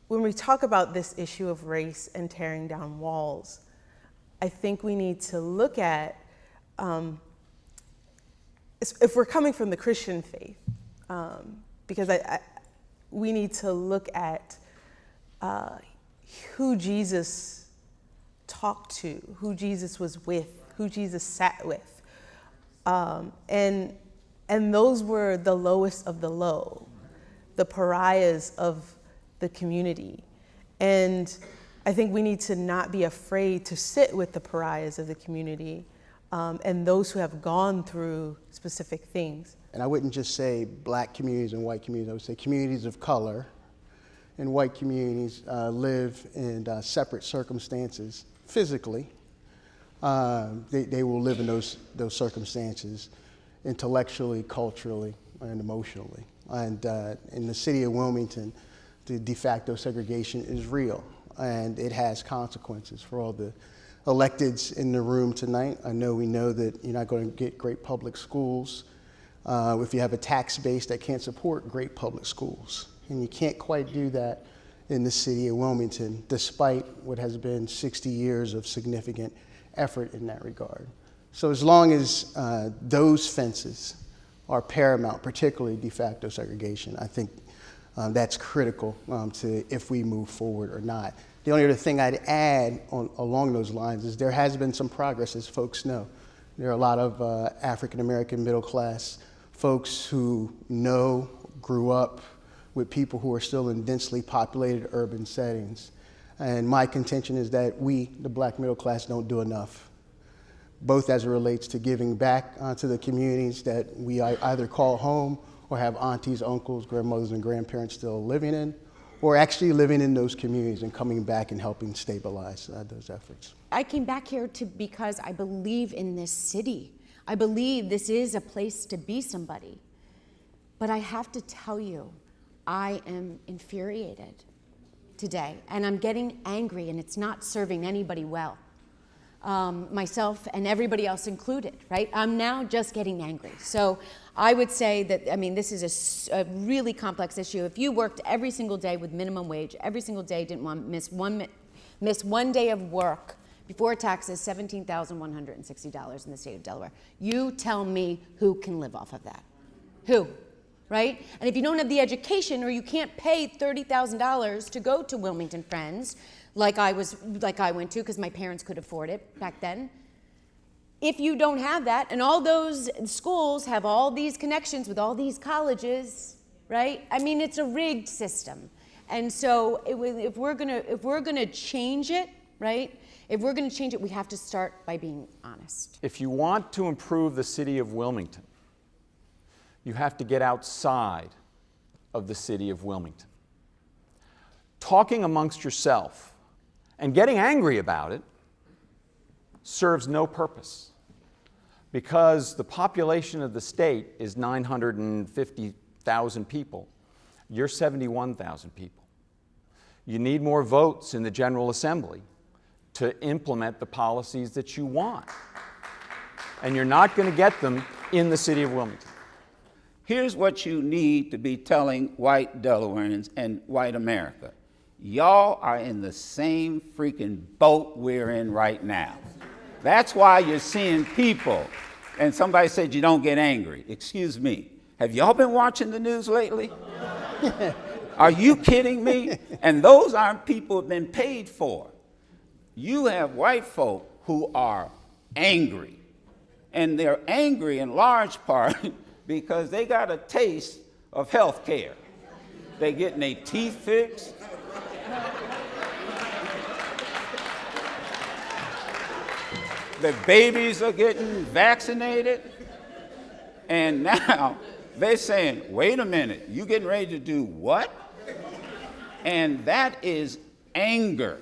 when we talk about this issue of race and tearing down walls, I think we need to look at, if we're coming from the Christian faith, because we need to look at who Jesus talked to, who Jesus was with, who Jesus sat with. And those were the lowest of the low, the pariahs of the community. And I think we need to not be afraid to sit with the pariahs of the community and those who have gone through specific things. And I wouldn't just say black communities and white communities, I would say communities of color and white communities live in separate circumstances physically. They will live in those circumstances intellectually, culturally, and emotionally. And in the city of Wilmington, the de facto segregation is real, and it has consequences for all the electeds in the room tonight. We know that you're not going to get great public schools if you have a tax base that can't support great public schools. And you can't quite do that in the city of Wilmington, despite what has been 60 years of significant effort in that regard. So as long as those fences are paramount, particularly de facto segregation, I think that's critical to if we move forward or not. The only other thing I'd add along those lines is there has been some progress, as folks know. There are a lot of African-American middle-class folks who grew up with people who are still in densely populated urban settings. And my contention is that we, the black middle class, don't do enough, both as it relates to giving back to the communities that we either call home or have aunties, uncles, grandmothers, and grandparents still living in, or actually living in those communities and coming back and helping stabilize those efforts. I came back here because I believe in this city. I believe this is a place to be somebody. But I have to tell you, I am infuriated today, and I'm getting angry, and it's not serving anybody well. Myself and everybody else included, right? I'm now just getting angry. So I would say that, this is a really complex issue. If you worked every single day with minimum wage, every single day, didn't want to miss one day of work before taxes, $17,160 in the state of Delaware. You tell me who can live off of that? Who? Right? And if you don't have the education, or you can't pay $30,000 to go to Wilmington Friends, like I went to because my parents could afford it back then. If you don't have that, and all those schools have all these connections with all these colleges, right? It's a rigged system. And so if we're gonna change it, right? If we're gonna change it, we have to start by being honest. If you want to improve the city of Wilmington, you have to get outside of the city of Wilmington. Talking amongst yourself and getting angry about it serves no purpose, because the population of the state is 950,000 people. You're 71,000 people. You need more votes in the General Assembly to implement the policies that you want. And you're not going to get them in the city of Wilmington. Here's what you need to be telling white Delawareans and white America. Y'all are in the same freaking boat we're in right now. That's why you're seeing people, and somebody said you don't get angry. Excuse me, have y'all been watching the news lately? Are you kidding me? And those aren't people who've been paid for. You have white folk who are angry, and they're angry in large part because they got a taste of health care. They're getting their teeth fixed. The babies are getting vaccinated. And now they're saying, wait a minute, you getting ready to do what? And that is anger.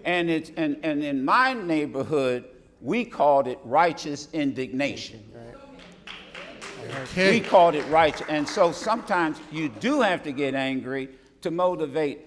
And in my neighborhood, we called it righteous indignation. Okay. We called it righteous. And so sometimes you do have to get angry to motivate